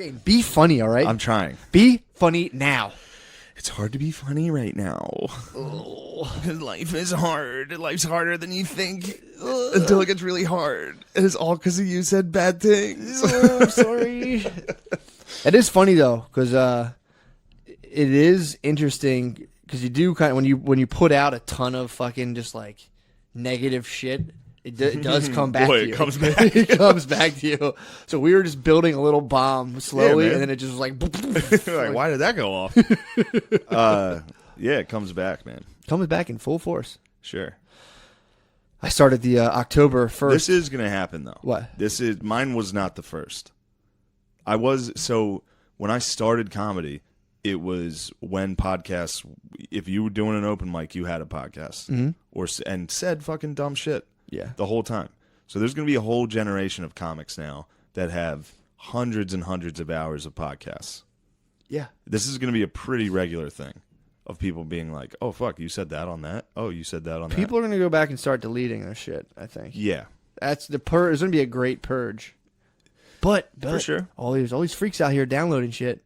Shane, be funny, all right? I'm trying. Be funny now. It's hard to be funny right now. Because life is hard. Life's harder than you think until it gets really hard. And it's all because you said bad things. I'm sorry. It is funny, though, because it is interesting because you do kind of, when you put out a ton of fucking just like negative shit, it does come back to you. It comes back. It comes back to you. So we were just building a little bomb slowly, man. and then it just was like... Like, why did that go off? Yeah, it comes back, man. Comes back in full force. Sure. I started the October 1st. This is going to happen, though. What? Mine was not the first. When I started comedy, it was when podcasts, if you were doing an open mic, you had a podcast. Mm-hmm. And said fucking dumb shit. Yeah. The whole time. So there's going to be a whole generation of comics now that have hundreds and hundreds of hours of podcasts. Yeah. This is going to be a pretty regular thing of people being like, oh, fuck, you said that on that? Oh, you said that on that? People are going to go back and start deleting their shit, I think. Yeah. That's the purge. There's going to be a great purge. But For sure. all these freaks out here downloading shit.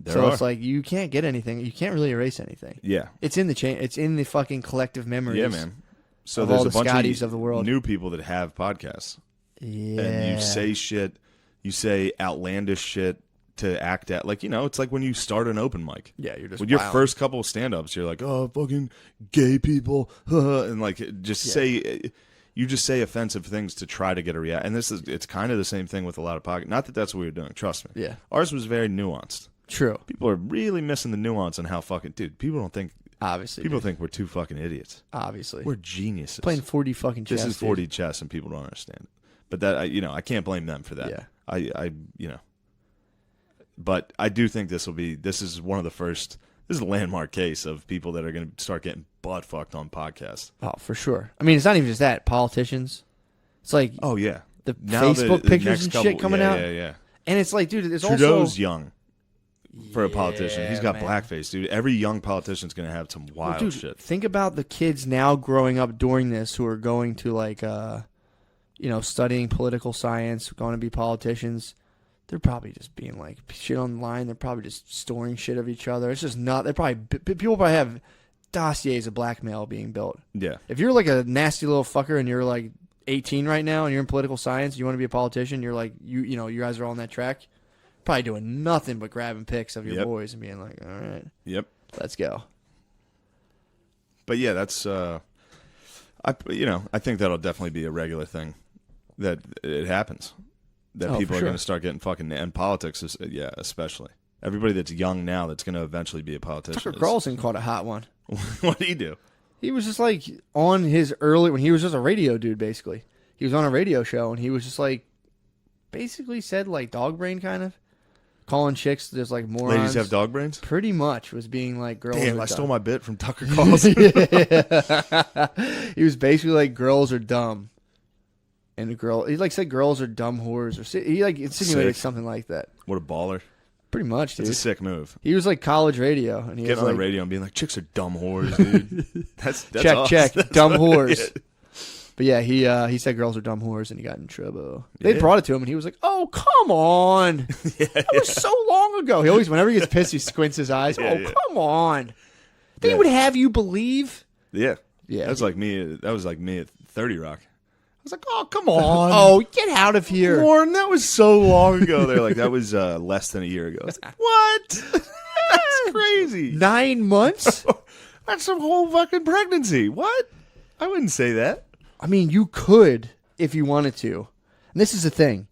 It's like you can't get anything. You can't really erase anything. Yeah. It's in the chain. It's in the fucking collective memories. Yeah, man. So of there's all a the bunch Scotties of the world. new people that have podcasts. Yeah. And you say shit, you say outlandish shit to act at. Like, it's like when you start an open mic. Yeah, you're just with your wild. first couple of stand-ups, you're like, oh, fucking gay people. And like, you just say offensive things to try to get a reaction. And it's kind of the same thing with a lot of podcasts. Not that that's what we were doing. Trust me. Yeah. Ours was very nuanced. True. People are really missing the nuance on how fucking, dude, people don't think. Obviously. People think we're two fucking idiots. Obviously. We're geniuses. Playing 40 fucking chess. This is 4D chess, and people don't understand it. But that, I can't blame them for that. Yeah. But I do think this is one of the first. This is a landmark case of people that are going to start getting butt fucked on podcasts. Oh, for sure. I mean, it's not even just that. Politicians. It's like, oh yeah, the now Facebook the pictures and couple, shit coming out. Yeah. And it's like, dude, there's Trudeau's also young for a politician. He's got man. blackface, dude. Every young politician's going to have some wild dude, shit. Think about the kids now growing up during this who are going to like, studying political science, going to be politicians. They're probably just being like shit online. They're probably just storing shit of each other. It's just not. People probably have dossiers of blackmail being built. Yeah. If you're like a nasty little fucker and you're like 18 right now and you're in political science, you want to be a politician. You're like you guys are all on that track. Probably doing nothing but grabbing pics of your boys and being like, all right, yep, let's go. But yeah, that's I think that'll definitely be a regular thing that it happens. That people are going to start getting fucking, and politics is, especially. Everybody that's young now that's going to eventually be a politician. Tucker Carlson caught a hot one. What did he do? He was just like on his when he was just a radio dude, basically. He was on a radio show and he was just like, basically said like dog brain kind of. Calling chicks just like morons. Ladies have dog brains? Pretty much was being like girls. Damn, I dumb. stole my bit from Tucker Carlson. He was basically like girls are dumb. And he like said girls are dumb whores, or he like insinuated something like that. What a baller! Pretty much, dude. It's a sick move. He was like college radio, and he getting was on like, the radio and being like, "Chicks are dumb whores, dude." That's check, awesome. check, That's dumb awesome. whores. Yeah. But yeah, he said girls are dumb whores, and he got in trouble. They brought it to him, and he was like, "Oh, come on, that was so long ago." He always, whenever he gets pissed, he squints his eyes. Come on, they would have you believe. Yeah. Yeah. That was like me at 30 Rock. I was like, oh, come on. Oh, get out of here. Warren, that was so long ago. They're like, that was less than a year ago. I was like, what? That's crazy. 9 months? That's a whole fucking pregnancy. What? I wouldn't say that. I mean, you could if you wanted to. And this is the thing.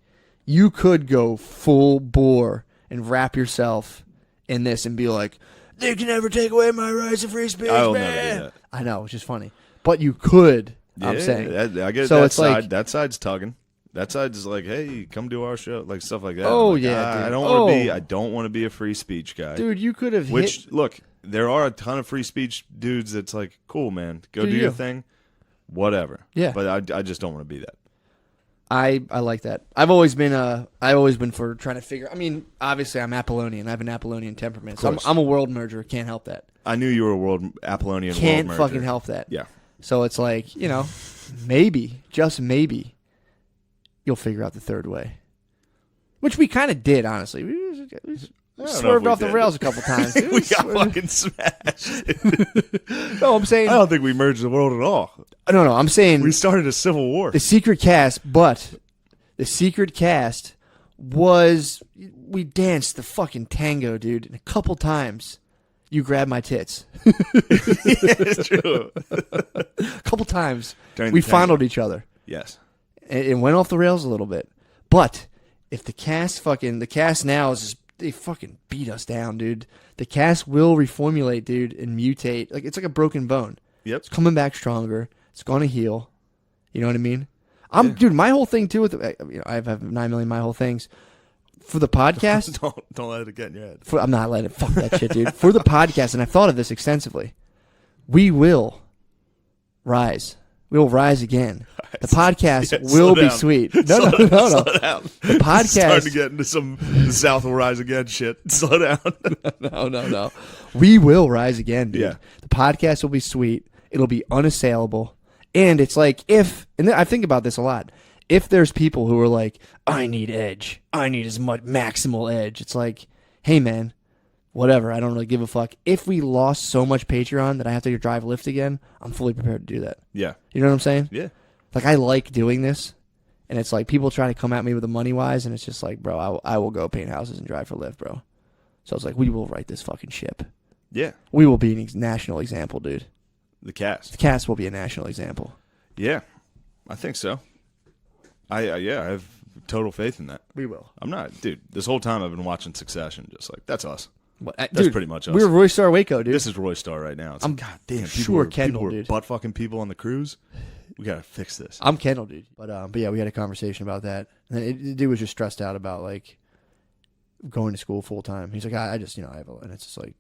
You could go full bore and wrap yourself in this and be like, they can never take away my rights of free speech, I will man. never do that. I know, which is funny. But you could, I'm saying. I get so that it's side. like, That side's tugging. That side's like, hey, come do our show, like stuff like that. Oh, like, yeah, dude. I don't want to be a free speech guy. dude, you could have Look, there are a ton of free speech dudes that's like, cool, man, go do your thing, whatever. Yeah. But I just don't want to be that. I like that. I've always been for trying to figure. I mean, obviously, I'm Apollonian. I have an Apollonian temperament, so I'm a world merger. Can't help that. I knew you were a Apollonian Can't world merger. fucking help that. Yeah. So it's like, maybe, just maybe, you'll figure out the third way. which we kind of did, honestly. We swerved off the rails a couple times. We got fucking smashed. No, I'm saying I don't think we merged the world at all. No, I'm saying We started a civil war. the secret cast, but the secret cast was we danced the fucking tango, dude, and a couple times you grabbed my tits. It's true. A couple times During we the tango. fondled each other. Yes. It went off the rails a little bit. But if the cast now is just, they fucking beat us down, dude. The cast will reformulate, dude, and mutate. Like it's like a broken bone. Yep. It's coming back stronger. It's gonna heal. You know what I mean? Dude, my whole thing too with I have 9 million my whole things. For the podcast, don't let it get in your head. I'm not letting it fuck that shit, dude. For the podcast, and I've thought of this extensively, we will rise. We will rise again. The podcast will be sweet. No. Slow down. The podcast Starting to get into some the South will rise again shit. Slow down. No. We will rise again, dude. Yeah. The podcast will be sweet. It'll be unassailable. And it's like and I think about this a lot. If there's people who are like, I need edge. I need as much maximal edge. It's like, hey, man, whatever. I don't really give a fuck. If we lost so much Patreon that I have to drive Lyft again, I'm fully prepared to do that. Yeah. You know what I'm saying? Yeah. Like, I like doing this. And it's like people try to come at me with the money wise. And it's just like, bro, I will go paint houses and drive for Lyft, bro. So it's like, we will right this fucking ship. Yeah. We will be a national example, dude. The cast. The cast will be a national example. Yeah. I think so. I have total faith in that. We will. I'm not, dude. This whole time I've been watching Succession, just like that's us. That's dude, pretty much us. We're Roy Star Waco, dude. This is Roy Star right now. It's I'm like, God damn, sure Kendall, people dude. butt fucking people on the cruise. We gotta fix this. I'm Kendall, dude. But yeah, we had a conversation about that. And the dude was just stressed out about like going to school full time. He's like, I just I have and it's just like,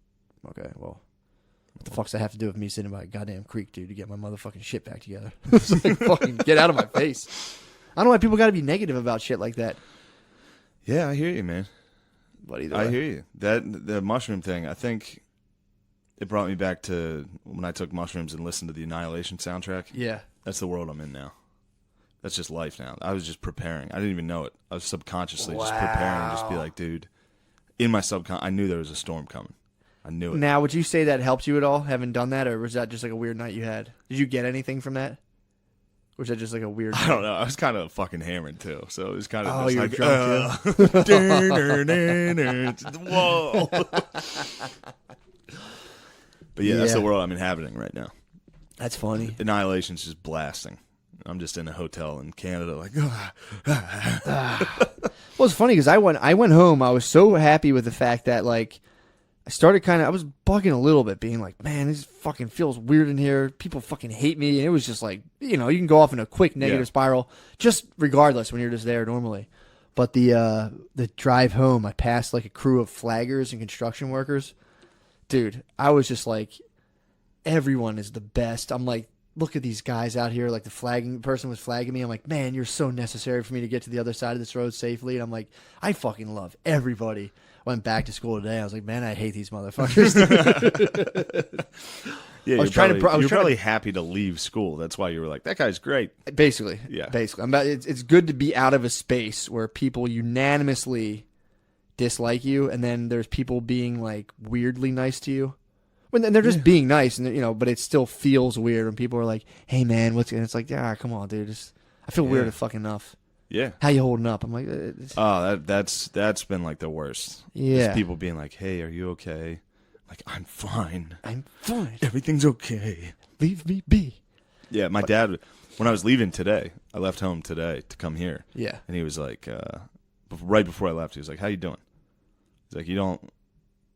okay, well, what the fuck's that have to do with me sitting by a goddamn creek, dude, to get my motherfucking shit back together? It's like, fucking get out of my face. I don't know why people got to be negative about shit like that. Yeah, I hear you, man. But either I way. hear you. The mushroom thing, I think it brought me back to when I took mushrooms and listened to the Annihilation soundtrack. Yeah. That's the world I'm in now. That's just life now. I was just preparing. I didn't even know it. I was subconsciously just preparing, just be like, dude, in my I knew there was a storm coming. I knew it. Now, would you say that helped you at all, having done that, or was that just like a weird night you had? Did you get anything from that? Or was that just like a weird I don't know. I was kind of fucking hammered too, so it was kind of you were like, drunk whoa. But yeah, that's the world I'm inhabiting right now. That's funny. Annihilation's just blasting. I'm just in a hotel in Canada, like. Well, it's funny because I went home. I was so happy with the fact that like I started I was bugging a little bit, being like, man, this fucking feels weird in here. People fucking hate me, and it was just like, you can go off in a quick negative spiral, just regardless when you're just there normally. But the drive home, I passed like a crew of flaggers and construction workers. Dude, I was just like, everyone is the best. I'm like, look at these guys out here. Like the person was flagging me. I'm like, man, you're so necessary for me to get to the other side of this road safely. And I'm like, I fucking love everybody. Went back to school today. I was like, man, I hate these motherfuckers. Yeah, I was probably happy to leave school. That's why you were like, that guy's great. Basically, yeah. Basically, it's good to be out of a space where people unanimously dislike you, and then there's people being like weirdly nice to you. When they're just being nice, and but it still feels weird when people are like, "Hey, man, what's?" And it's like, "Yeah, come on, dude. I feel weird fucking enough." Yeah. How you holding up? I'm like, that's been like the worst. Yeah. Just people being like, "Hey, are you okay?" Like, I'm fine. I'm fine. Everything's okay. Leave me be. Yeah, my dad. When I was leaving today, I left home today to come here. Yeah. And he was like, right before I left, he was like, "How you doing?" He's like, "You don't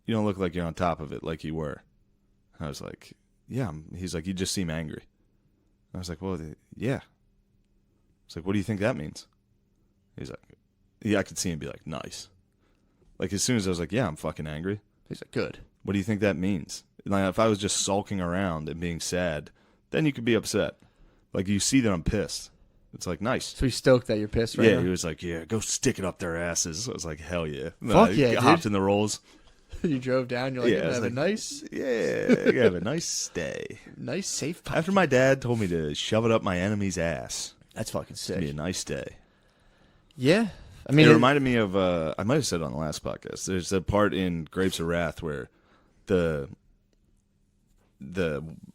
look like you're on top of it like you were." I was like, "Yeah." He's like, "You just seem angry." I was like, "Well, yeah." It's like, "What do you think that means?" He's like, "Yeah," I could see him be like, "Nice." Like as soon as I was like, "Yeah, I'm fucking angry." He's like, "Good." What do you think that means? Like if I was just sulking around and being sad, then you could be upset. Like you see that I'm pissed. It's like, nice. So he's stoked that you're pissed right now? Yeah, he was like, "Yeah, go stick it up their asses." I was like, "Hell yeah." Fuck yeah, dude. Hopped in the rolls. You drove down, you're like, Yeah, "Have it's a like- nice Yeah, you have a nice stay. nice safe pipe." After my dad told me to shove it up my enemy's ass. That's fucking It'd be a sick. nice day. Yeah. I mean, it reminded me of I might have said it on the last podcast. There's a part in Grapes of Wrath where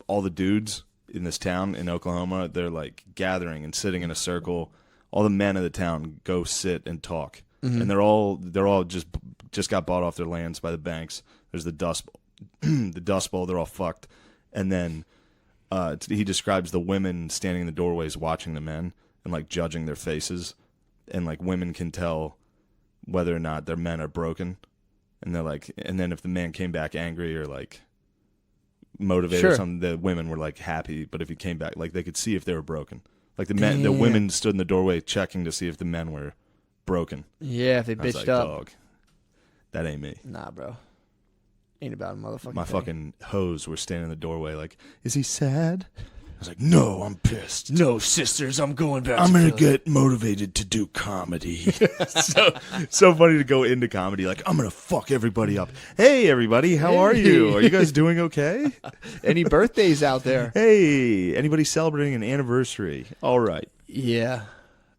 all the dudes in this town in Oklahoma, they're like gathering and sitting in a circle. All the men of the town go sit and talk, and they're all just got bought off their lands by the banks. There's the Dust Bowl, the Dust Bowl. They're all fucked, and then he describes the women standing in the doorways watching the men and like judging their faces, and like women can tell whether or not their men are broken, and they're like, and then if the man came back angry or like motivated or something, the women were like happy, but if he came back, like they could see if they were broken. Like the women stood in the doorway checking to see if the men were broken. Yeah, if they bitched like, up. Dog, that ain't me. Nah, bro. Ain't about a motherfucking My thing. fucking hoes were standing in the doorway like, is he sad? I was like, no, I'm pissed. No, sisters, I'm going back. I'm to going to Philly. get motivated to do comedy. so funny to go into comedy. Like, I'm going to fuck everybody up. Hey, everybody, how are you? Are you guys doing okay? Any birthdays out there? Hey, anybody celebrating an anniversary? All right. Yeah.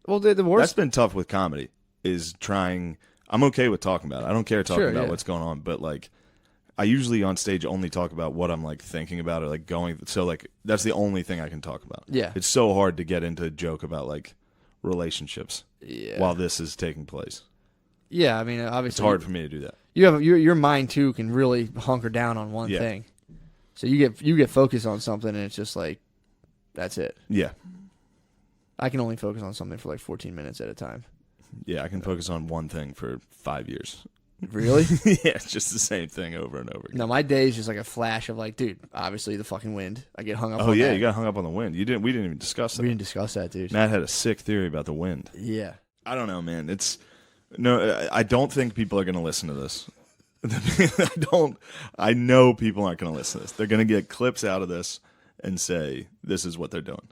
Well, the worst. That's been tough with comedy, is trying. I'm okay with talking about it. I don't care talking about yeah. what's going on, but like, I usually on stage only talk about what I'm like thinking about or like going. So like that's the only thing I can talk about. Yeah. It's so hard to get into a joke about like relationships Yeah. while this is taking place. Yeah, I mean, obviously, It's hard for me to do that. You have your mind too can really hunker down on one thing. So you get focused on something, and it's just like that's it. Yeah. I can only focus on something for like 14 minutes at a time. Yeah, I can focus on one thing for 5 years. Really? Yeah, it's just the same thing over and over again. No, my day is just like a flash of like, dude, obviously the fucking wind. I get hung up Oh on yeah, that. you got hung up on the wind. We didn't even discuss that. We didn't discuss that, dude. Matt had a sick theory about the wind. Yeah. I don't know, man. I don't think people are going to listen to this. I know people aren't going to listen to this. They're going to get clips out of this and say, this is what they're doing.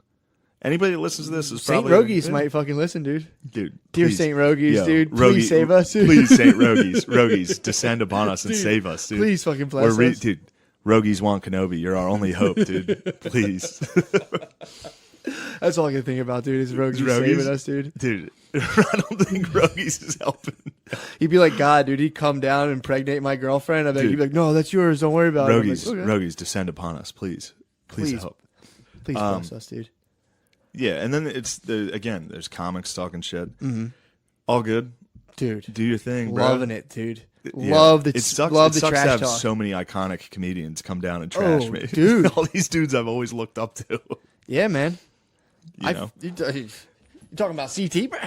Anybody that listens to this is St. probably... Rogies might fucking listen, dude. Dude, Dear please. St. Rogies, Yo, dude. Please save us, dude. Please, St. Rogies, descend upon us and Dude, save us, dude. Please fucking bless us. Dude, Rogies want Kenobi. You're our only hope, dude. Please. That's all I can think about, dude, is Rogies Rogies? saving us, dude. Dude, I don't think Rogies is helping. He'd be like, God, dude, he'd come down and impregnate my girlfriend. I'd be like, Dude. he'd be like, no, that's yours. Don't worry about Rogies, it. I'm like, okay. Rogies, descend upon us, please. Please Please. help. Please bless us, dude. Yeah, and then there's comics talking shit. Mm-hmm. All good. Dude. Do your thing, bro. Loving it, dude. Yeah. Love the it sucks, love it the sucks trash to have talk. so many iconic comedians come down and trash me. Dude. All these dudes I've always looked up to. Yeah, man. You know? You talking about CT, bro?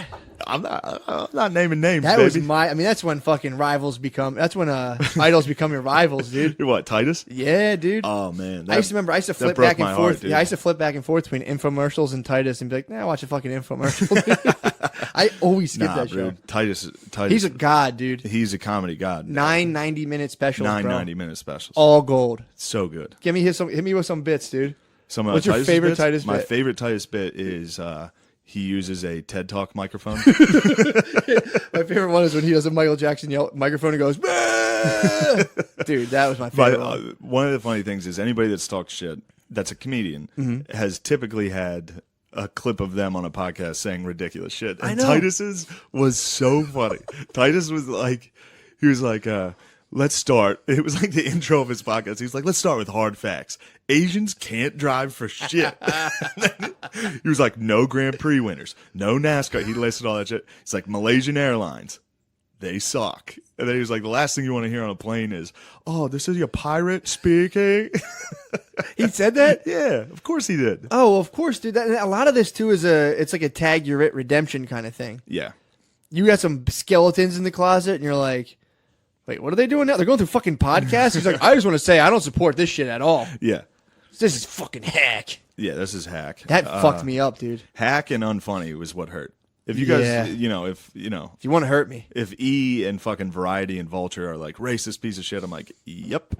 I'm not naming names, That baby. was that's when fucking rivals become, that's when idols become your rivals, dude. You're what, Titus? Yeah, dude. Oh, man. I used to flip broke back and my forth. heart, dude. Yeah, I used to flip back and forth between infomercials and Titus and be like, nah, watch a fucking infomercial. I always skip that show. Dude. Titus. He's a god, dude. He's a comedy god. 9 90-minute specials, Nine bro. 90-minute specials. All gold. So good. Hit me with some bits, dude. What's your favorite Titus bit? My favorite Titus bit is he uses a TED Talk microphone. My favorite one is when he does a Michael Jackson microphone and goes, "Bah!" Dude, that was my favorite one. One of the funny things is anybody that's talked shit, that's a comedian, has typically had a clip of them on a podcast saying ridiculous shit. And I know. Titus's was so funny. Titus was like, let's start. It was like the intro of his podcast. He was like, let's start with hard facts. Asians can't drive for shit. He was like, no Grand Prix winners, no NASCAR. He listed all that shit. He's like, Malaysian Airlines, they suck. And then he was like, the last thing you want to hear on a plane is, oh, this is your pirate speaking. He said that? Yeah, of course he did. Oh, of course, dude. A lot of this too is it's like a tag you're it redemption kind of thing. Yeah. You got some skeletons in the closet, and you're like, wait, what are they doing now? They're going through fucking podcasts. He's like, I just want to say I don't support this shit at all. Yeah. This is fucking hack. Yeah, this is hack. That fucked me up, dude. Hack and unfunny was what hurt. If you guys, Yeah. if you want to hurt me, if E and fucking Variety and Vulture are like racist piece of shit, I'm like, yep,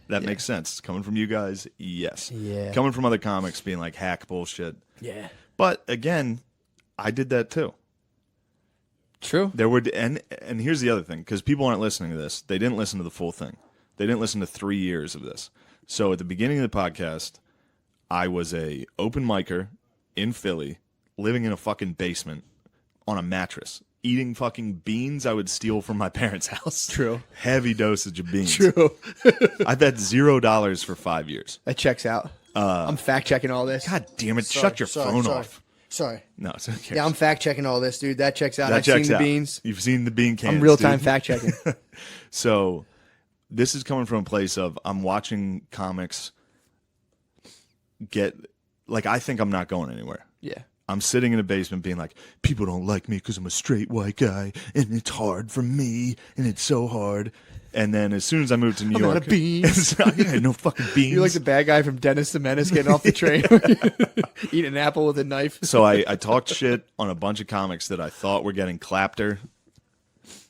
that makes sense. Coming from you guys, yes. Yeah. Coming from other comics being like hack bullshit. yeah, But again, I did that too. true. There were and here's the other thing, because people aren't listening to this. They didn't listen to the full thing. They didn't listen to 3 years of this. So at the beginning of the podcast, I was a open micer in Philly, living in a fucking basement on a mattress eating fucking beans I would steal from my parents' house. True. Heavy dosage of beans. True. I've had $0 for 5 years. That checks out. I'm fact checking all this. God damn it! Shut your phone off. Sorry. No, it's okay. Yeah, I'm fact checking all this, dude. That checks out. That I've checks seen the out. beans. You've seen the bean cans. I'm real time dude. fact checking. So, this is coming from a place of I'm watching comics get like I think I'm not going anywhere. Yeah. I'm sitting in a basement being like, people don't like me because I'm a straight white guy, and it's hard for me, and it's so hard. And then as soon as I moved to New York, out of beans. I had no fucking beans. You're like the bad guy from Dennis the Menace getting off the train, eating an apple with a knife. So I talked shit on a bunch of comics that I thought were getting clapter,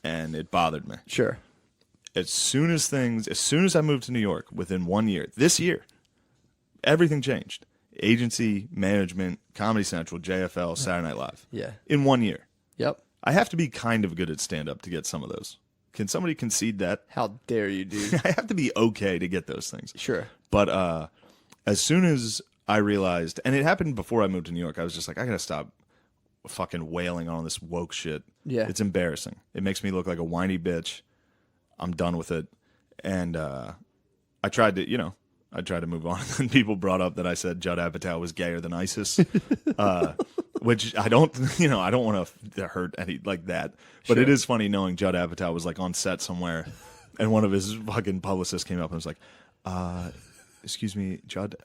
and it bothered me. Sure. As soon as I moved to New York, within 1 year, this year, everything changed. Agency, management, Comedy Central, JFL, Saturday Night Live. Yeah. In 1 year. Yep. I have to be kind of good at stand-up to get some of those. Can somebody concede that? How dare you, dude? I have to be okay to get those things. Sure. But as soon as I realized, and it happened before I moved to New York, I was just like, I gotta stop fucking wailing on this woke shit. Yeah. It's embarrassing. It makes me look like a whiny bitch. I'm done with it. And I tried to move on. And people brought up that I said Judd Apatow was gayer than ISIS, which I don't want to hurt any like that. But Sure. it is funny knowing Judd Apatow was like on set somewhere, and one of his fucking publicists came up and was like, "Excuse me, Judd.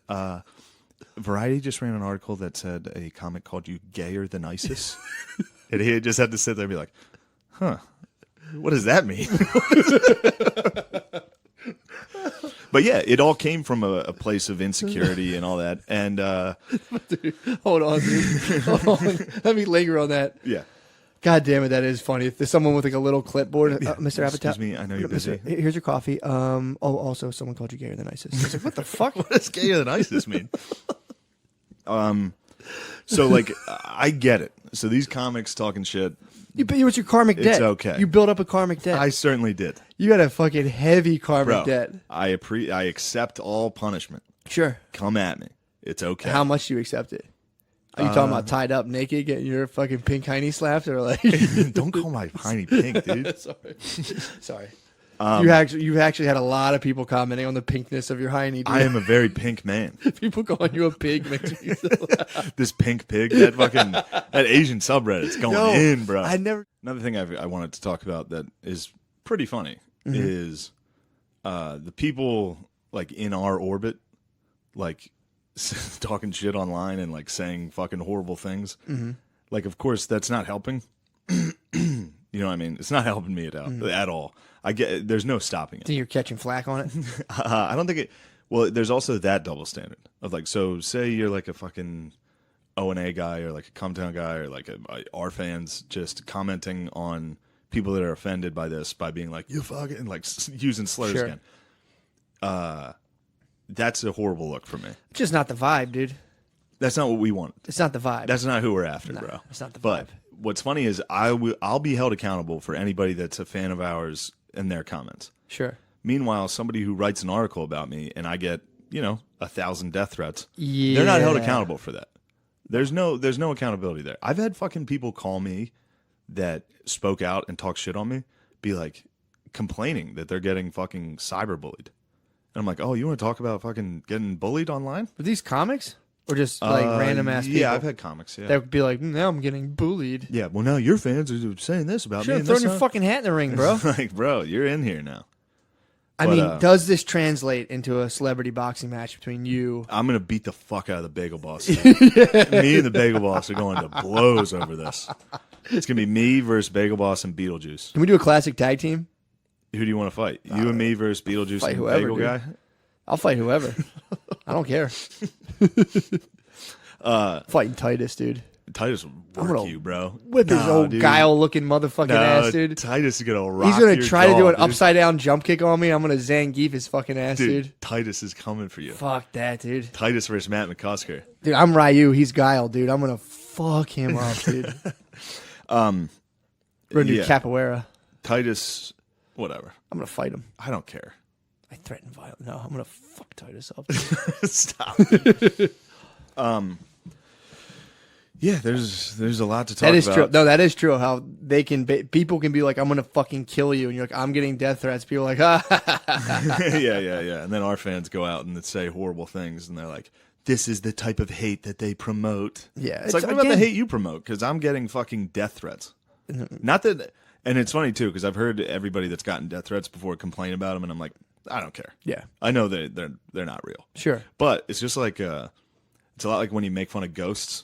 Variety just ran an article that said a comic called you gayer than ISIS," and he just had to sit there and be like, "Huh, what does that mean?" But yeah, it all came from a place of insecurity and all that. And Dude, hold on, dude. Hold on. Let me linger on that. yeah, God damn it, that is funny. If there's someone with like a little clipboard, Mr. Apatow. excuse me, I know you're busy. Here's your coffee. Also, someone called you gayer than ISIS. I was like, what the fuck? What does gayer than ISIS mean? So like, I get it. So these comics talking shit. It was your karmic debt. It's okay. You built up a karmic debt. I certainly did, You got a fucking heavy karmic bro. debt. I accept all punishment. Sure. Come at me. It's okay. How much do you accept it? Are you talking about tied up naked, getting your fucking pink hiney slapped, or like? Don't call my hiney pink, dude. Sorry. You've actually had a lot of people commenting on the pinkness of your hiney. Dude. I am a very pink man. People calling you a pig makes me so laugh. This pink pig, that Asian subreddit's going in, bro. I never. Another thing I wanted to talk about that is pretty funny is the people like in our orbit, like talking shit online and like saying fucking horrible things. Like, of course, that's not helping. You know what I mean? It's not helping me at all. I get there's no stopping it. Think you're catching flack on it? I don't think it. Well, there's also that double standard of like, so say you're like a fucking O&A guy or like a Cumtown guy or like our fans just commenting on people that are offended by this by being like, you fucking, like using slurs Sure. again. That's a horrible look for me. Just not the vibe, dude. That's not what we want. It's not the vibe. That's not who we're after, bro. It's not the But vibe. what's funny is I'll be held accountable for anybody that's a fan of ours and their comments. Sure. Meanwhile, somebody who writes an article about me and I get, 1,000 death threats, Yeah. they're not held accountable for that. There's no accountability there. I've had fucking people call me that spoke out and talk shit on me, be like complaining that they're getting fucking cyberbullied. And I'm like, oh, you want to talk about fucking getting bullied online? Were these comics? Or just like random ass people? Yeah, I've had comics, yeah. That would be like, now I'm getting bullied. Yeah, well, now your fans are saying this about Should me. have thrown your fucking hat in the ring, bro. Like, bro, you're in here now. I mean, does this translate into a celebrity boxing match between you? I'm going to beat the fuck out of the Bagel Boss. Me and the Bagel Boss are going to blows over this. It's going to be me versus Bagel Boss and Beetlejuice. Can we do a classic tag team? Who do you want to fight? You and me versus Beetlejuice fight and whoever, Bagel dude. Guy? I'll fight whoever. I don't care. Fighting Titus, dude. Titus will work you, bro. Whip his old dude. guile-looking motherfucking ass, dude. Titus is going to rock He's going your to try to jaw, do an dude. upside-down jump kick on me. I'm going to Zangief his fucking ass, dude. Titus is coming for you. Fuck that, dude. Titus versus Matt McCusker. Dude, I'm Ryu. He's Guile, dude. I'm going to fuck him up, dude. We're going to do capoeira. Titus, whatever. I'm going to fight him. I don't care. I threaten violence. No, I'm going to fuck Titus up. Stop. Yeah, there's a lot to talk That is about. true. No, that is true. How they can people can be like, I'm gonna fucking kill you, and you're like, I'm getting death threats. People are like, yeah. And then our fans go out and say horrible things, and they're like, this is the type of hate that they promote. Yeah, it's like, what about the hate you promote? Because I'm getting fucking death threats. Not that, and it's funny too, because I've heard everybody that's gotten death threats before complain about them, and I'm like, I don't care. Yeah, I know they're not real. Sure, but it's just like it's a lot like when you make fun of ghosts.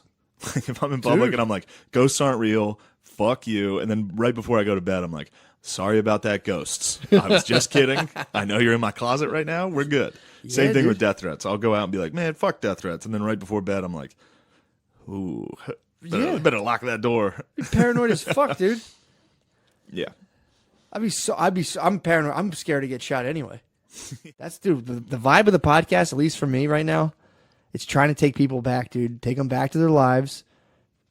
Like if I'm in public and I'm like, ghosts aren't real, fuck you, and then right before I go to bed, I'm like, sorry about that, ghosts. I was just kidding. I know you're in my closet right now. We're good. Yeah, Same thing dude. with death threats. I'll go out and be like, man, fuck death threats, and then right before bed, I'm like, ooh, better lock that door. You're paranoid as fuck, dude. Yeah. I'm paranoid. I'm scared to get shot anyway. That's dude. The vibe of the podcast, at least for me right now, it's trying to take people back, dude. Take them back to their lives.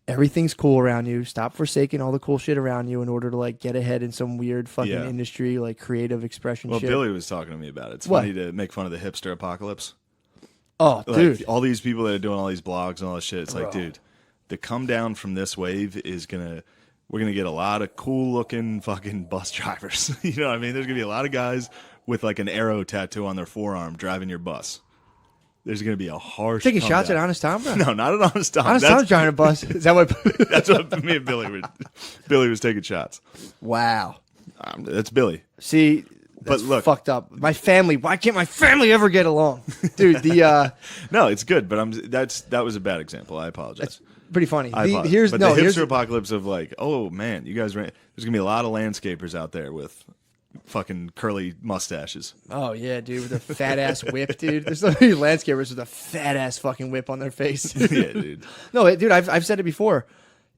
Everything's cool around you. Stop forsaking all the cool shit around you in order to like get ahead in some weird fucking industry, like creative expression Well, shit. Billy was talking to me about it. It's funny to make fun of the hipster apocalypse. Oh, like, dude. All these people that are doing all these blogs and all this shit. It's Bro. like, dude, the come down from this wave is we're gonna get a lot of cool looking fucking bus drivers. You know what I mean? There's gonna be a lot of guys with like an arrow tattoo on their forearm driving your bus. There's going to be a harsh Taking come shots down. at Honest Tom, bro? No, not at Honest Tom. Honest Tom's driving a bus. Is that what? That's what me and Billy was taking shots. Wow. That's Billy. See, that's look, fucked up. My family. Why can't my family ever get along, dude? No, it's good, but that was a bad example. I apologize. That's pretty funny. The hipster apocalypse of like, oh man, you guys, there's gonna be a lot of landscapers out there with fucking curly mustaches. Oh yeah, dude, with a fat ass whip, dude. There's so many landscapers with a fat ass fucking whip on their face. Yeah, dude. No, dude, I've said it before.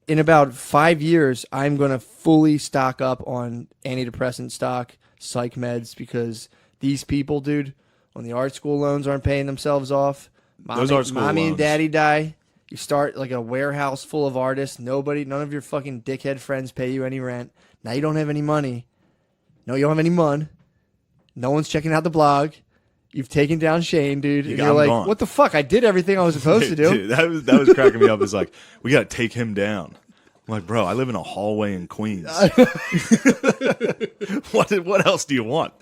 In about 5 years, I'm gonna fully stock up on antidepressant stock, psych meds, because these people, dude, when the art school loans aren't paying themselves off, mommy and daddy die. You start like a warehouse full of artists. None of your fucking dickhead friends pay you any rent. Now you don't have any money. No, you don't have any mun. No one's checking out the blog. You've taken down Shane, dude. And you're like, gone. What the fuck? I did everything I was supposed to do. Dude, that was cracking me up. It's like, we got to take him down. I'm like, bro, I live in a hallway in Queens. What else do you want?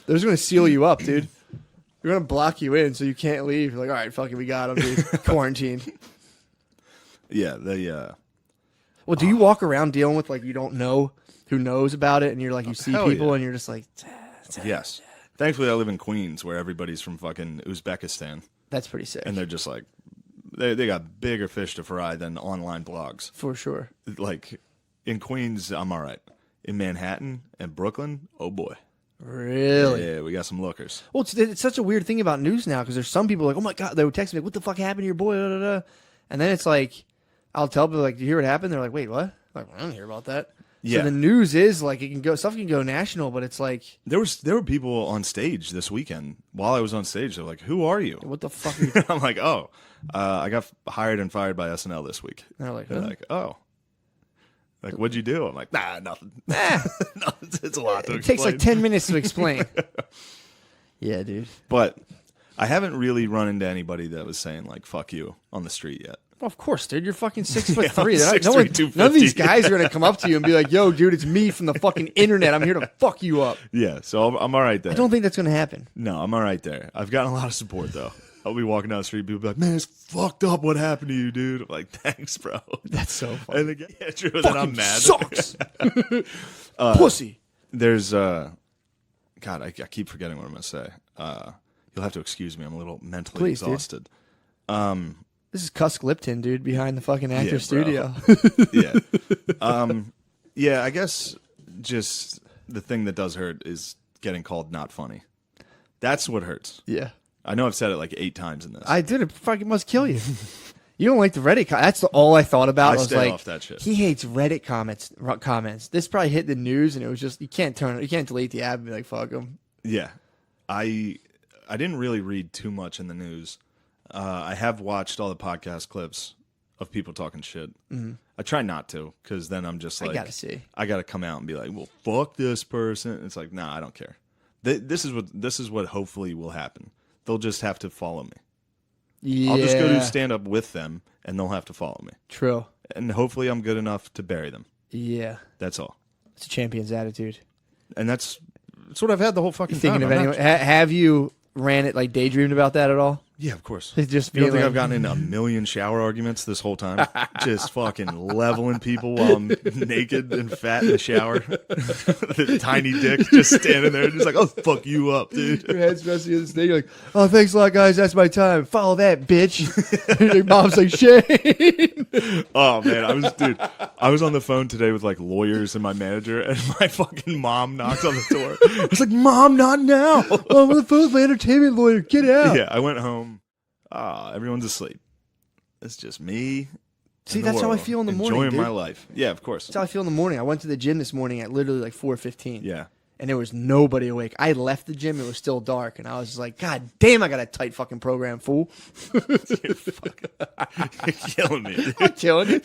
They're just going to seal you up, dude. They're going to block you in so you can't leave. You're like, all right, fuck it, we got him, dude. Quarantine. Yeah, Well, do you walk around dealing with, like, you don't know who knows about it, and you're like, you see people, and you're just like, yes. Thankfully, I live in Queens, where everybody's from fucking Uzbekistan. That's pretty sick. And they're just like, they got bigger fish to fry than online blogs. For sure. Like, in Queens, I'm all right. In Manhattan and Brooklyn, oh boy. Really? Yeah, we got some lookers. Well, it's such a weird thing about news now, because there's some people like, oh my God, they would text me, like, what the fuck happened to your boy? Da, da, da. And then it's like, I'll tell people, like, do you hear what happened? They're like, wait, what? I'm like, I don't hear about that. Yeah. So the news is like, stuff can go national, but it's like, there were people on stage this weekend. While I was on stage, they're like, "Who are you? What the fuck?" Are you I'm like, "Oh, I got hired and fired by SNL this week." And they're huh? Like, "Oh, like what'd you do?" I'm like, "Nah, nothing. No, it's a lot to explain. It takes like 10 minutes to explain." Yeah, dude. But I haven't really run into anybody that was saying like "fuck you" on the street yet. Well, of course, dude. You're fucking 6'3". Yeah, None of these guys are gonna come up to you and be like, "Yo, dude, it's me from the fucking internet. I'm here to fuck you up." Yeah, so I'm all right there. I don't think that's gonna happen. No, I'm all right there. I've gotten a lot of support though. I'll be walking down the street, people be like, "Man, it's fucked up. What happened to you, dude?" I'm like, "Thanks, bro." That's so funny. And again, yeah, true. Fucking Then I'm mad. Sucks. Pussy. There's God, I keep forgetting what I'm gonna say. You'll have to excuse me. I'm a little mentally exhausted. Dude. This is Cusk Lipton, dude, behind the fucking actor studio. Yeah. Yeah, I guess just the thing that does hurt is getting called not funny. That's what hurts. Yeah. I know I've said it like 8 times in this. I did. It fucking must kill you. You don't like the Reddit That's all I thought about. I was stay like, off that shit. He hates Reddit comments. This probably hit the news, and it was just, you can't delete the app and be like, fuck him. Yeah. I didn't really read too much in the news. I have watched all the podcast clips of people talking shit. Mm-hmm. I try not to, because then I'm just like, I gotta come out and be like, well, fuck this person. It's like, nah, I don't care. This is what hopefully will happen. They'll just have to follow me. I'll just go do Yeah. stand up with them, and they'll have to follow me. True. And hopefully, I'm good enough to bury them. Yeah. That's all. It's a champion's attitude. And that's what I've had the whole fucking Thinking time. of anyone? Have you ran it like daydreamed about that at all? Yeah, of course. Just You don't being think like, I've gotten into a million shower arguments this whole time? Just fucking leveling people while I'm naked and fat in the shower. The tiny dick just standing there, just like, oh, fuck you up, dude. your head's resting in the snake. You're like, oh, thanks a lot, guys. That's my time. Follow that, bitch. Your mom's like, Shane. Oh man, I was on the phone today with like lawyers and my manager, and my fucking mom knocks on the door. I was like, Mom, not now. Oh, I'm on the phone with my entertainment lawyer. Get out. Yeah, I went home. Everyone's asleep. It's just me. See, and the that's how I world, feel in the morning, enjoying dude. my life. Yeah, of course. That's how I feel in the morning. I went to the gym this morning at literally like 4:15. Yeah. And there was nobody awake. I left the gym. It was still dark. And I was just like, God damn, I got a tight fucking program, fool. You're killing me, dude. I'm killing you.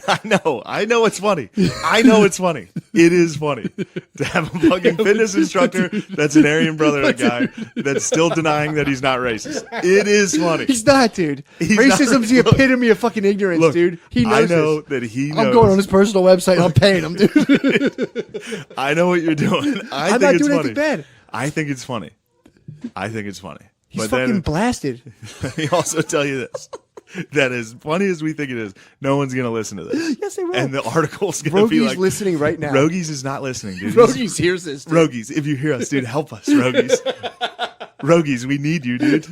I know it's funny. I know it's funny. It is funny to have a fucking fitness instructor that's an Aryan Brotherhood guy that's still denying that he's not racist. It is funny. He's not, dude. He's Racism's not. the epitome of fucking ignorance, Look, dude. He I knows know this. that he knows. I'm going on his personal website. And I'm paying him, dude. I know what you're doing. I'm think not it's doing funny. anything bad. I think it's funny. I think it's funny. He's but fucking then, blasted. let me also tell you this. That as funny as we think it is, no one's going to listen to this. Yes, they will. And the article's going to be Rogi's like, listening right now. Rogies is not listening, dude. Rogi's hears this, dude. Rogies, if you hear us, dude, help us, Rogies. Rogies, we need you, dude.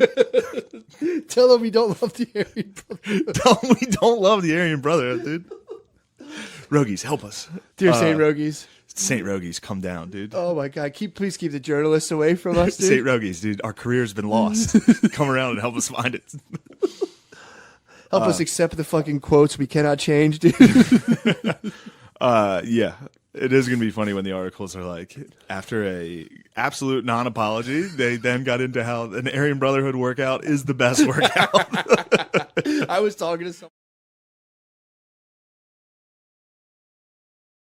Tell him we don't love the Aryan Brotherhood. Tell them we don't love the Aryan Brotherhood, dude. Rogies, help us. Dear St. Rogies. St. Rogies, come down, dude. Oh, my God. Please keep the journalists away from us, dude. St. Rogies, dude, our career's been lost. Come around and help us find it. Help us accept the fucking quotes we cannot change, dude. Yeah. It is going to be funny when the articles are like, after a absolute non-apology, they then got into how an Aryan Brotherhood workout is the best workout. I was talking to someone.